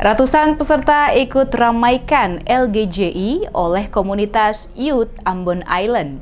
Ratusan peserta ikut ramaikan LGJI oleh komunitas Youth Ambon Island.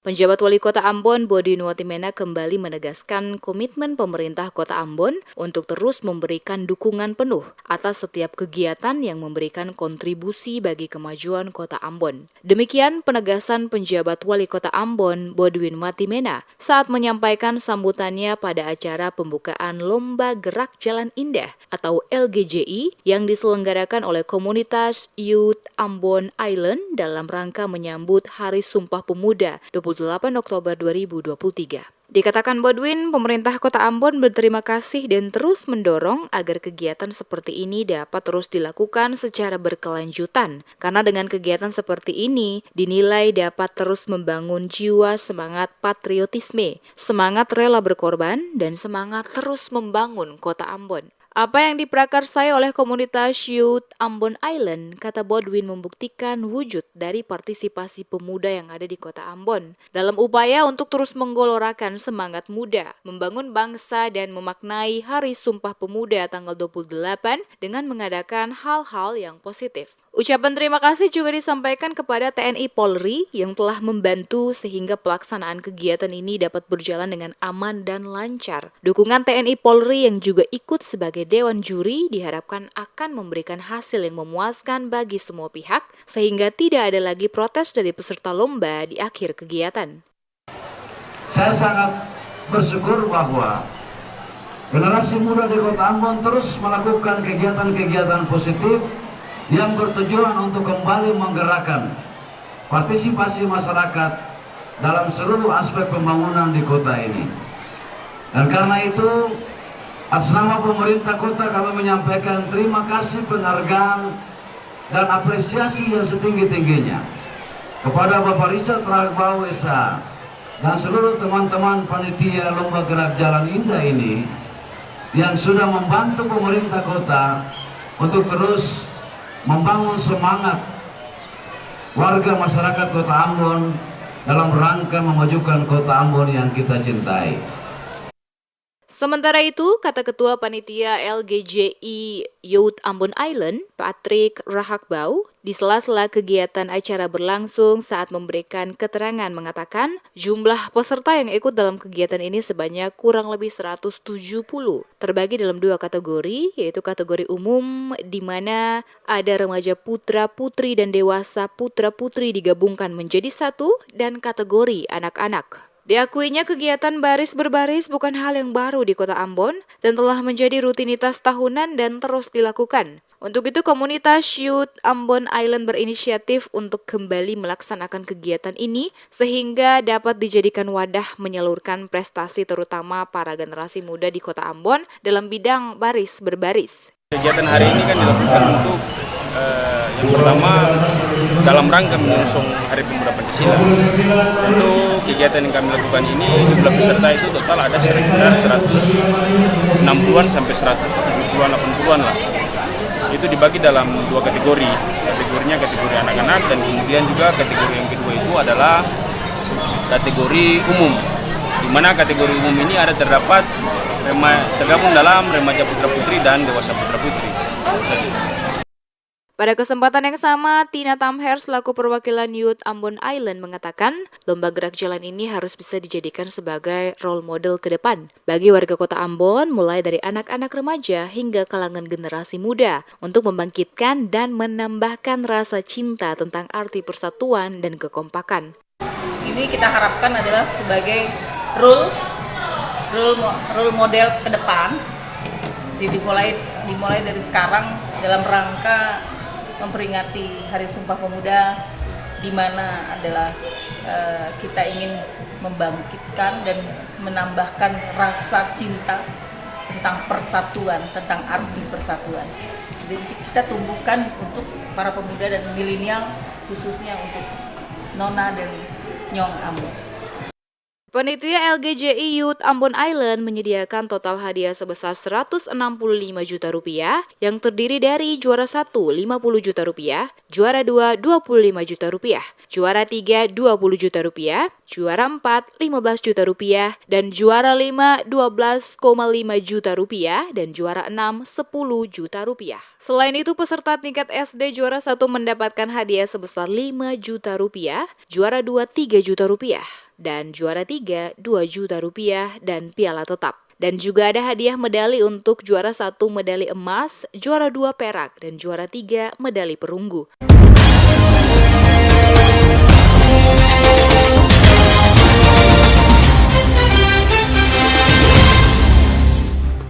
Penjabat Wali Kota Ambon, Bodwin Watimena kembali menegaskan komitmen pemerintah Kota Ambon untuk terus memberikan dukungan penuh atas setiap kegiatan yang memberikan kontribusi bagi kemajuan Kota Ambon. Demikian penegasan penjabat Wali Kota Ambon, Bodwin Watimena, saat menyampaikan sambutannya pada acara pembukaan Lomba Gerak Jalan Indah atau LGJI yang diselenggarakan oleh komunitas Youth Ambon Island dalam rangka menyambut Hari Sumpah Pemuda 28 Oktober 2023. Dikatakan Bodwin, pemerintah Kota Ambon berterima kasih dan terus mendorong agar kegiatan seperti ini dapat terus dilakukan secara berkelanjutan. Karena dengan kegiatan seperti ini dinilai dapat terus membangun jiwa semangat patriotisme, semangat rela berkorban, dan semangat terus membangun Kota Ambon. Apa yang diprakarsai oleh komunitas Youth Ambon Island, kata Bodwin, membuktikan wujud dari partisipasi pemuda yang ada di Kota Ambon dalam upaya untuk terus menggelorakan semangat muda, membangun bangsa dan memaknai Hari Sumpah Pemuda tanggal 28 dengan mengadakan hal-hal yang positif. Ucapan terima kasih juga disampaikan kepada TNI Polri yang telah membantu sehingga pelaksanaan kegiatan ini dapat berjalan dengan aman dan lancar. Dukungan TNI Polri yang juga ikut sebagai Dewan Juri diharapkan akan memberikan hasil yang memuaskan bagi semua pihak sehingga tidak ada lagi protes dari peserta lomba di akhir kegiatan. Saya sangat bersyukur bahwa generasi muda di Kota Ambon terus melakukan kegiatan-kegiatan positif yang bertujuan untuk kembali menggerakkan partisipasi masyarakat dalam seluruh aspek pembangunan di kota ini. Dan karena itu, atas nama pemerintah kota kami menyampaikan terima kasih, penghargaan, dan apresiasi yang setinggi-tingginya kepada Bapak Richard Ragbau SH dan seluruh teman-teman panitia Lomba Gerak Jalan Indah ini yang sudah membantu pemerintah kota untuk terus membangun semangat warga masyarakat Kota Ambon dalam rangka memajukan Kota Ambon yang kita cintai. Sementara itu, kata Ketua Panitia LGJI Youth Ambon Island, Patrick Rahakbau, di sela-sela kegiatan acara berlangsung saat memberikan keterangan mengatakan jumlah peserta yang ikut dalam kegiatan ini sebanyak kurang lebih 170, terbagi dalam dua kategori, yaitu kategori umum di mana ada remaja putra-putri dan dewasa putra-putri digabungkan menjadi satu, dan kategori anak-anak. Diakuinya kegiatan baris berbaris bukan hal yang baru di Kota Ambon dan telah menjadi rutinitas tahunan dan terus dilakukan. Untuk itu komunitas Youth Ambon Island berinisiatif untuk kembali melaksanakan kegiatan ini sehingga dapat dijadikan wadah menyalurkan prestasi terutama para generasi muda di Kota Ambon dalam bidang baris berbaris. Kegiatan hari ini kan dilakukan untuk yang pertama dalam rangka mengusung Hari Pemuda Pancasila. Untuk kegiatan yang kami lakukan ini jumlah peserta itu total ada sekitar 160-an sampai 170-an 80-an lah. Itu dibagi dalam dua kategori. Kategorinya kategori anak-anak dan kemudian juga kategori yang kedua itu adalah kategori umum. Di mana kategori umum ini ada terdapat tergabung dalam remaja putra-putri dan dewasa putra-putri. Pada kesempatan yang sama, Tina Tamher selaku perwakilan Youth Ambon Island mengatakan lomba gerak jalan ini harus bisa dijadikan sebagai role model ke depan bagi warga Kota Ambon mulai dari anak-anak remaja hingga kalangan generasi muda untuk membangkitkan dan menambahkan rasa cinta tentang arti persatuan dan kekompakan. Ini kita harapkan adalah sebagai role model ke depan, dimulai dari sekarang dalam rangka memperingati Hari Sumpah Pemuda, di mana adalah kita ingin membangkitkan dan menambahkan rasa cinta tentang persatuan, tentang arti persatuan. Jadi kita tumbuhkan untuk para pemuda dan milenial, khususnya untuk Nona dan Nyong Ambon. Panitia LGJI Youth Ambon Island menyediakan total hadiah sebesar Rp165 juta yang terdiri dari juara 1 Rp50 juta, juara 2 Rp25 juta, juara 3 Rp20 juta, juara 4 Rp15 juta, dan juara 5 Rp12,5 juta, dan juara 6 Rp10 juta. Selain itu, peserta tingkat SD juara 1 mendapatkan hadiah sebesar Rp5 juta, juara 2 Rp3 juta, dan juara 3 Rp2 juta dan piala tetap. Dan juga ada hadiah medali untuk juara 1 medali emas, juara 2 perak, dan juara 3 medali perunggu.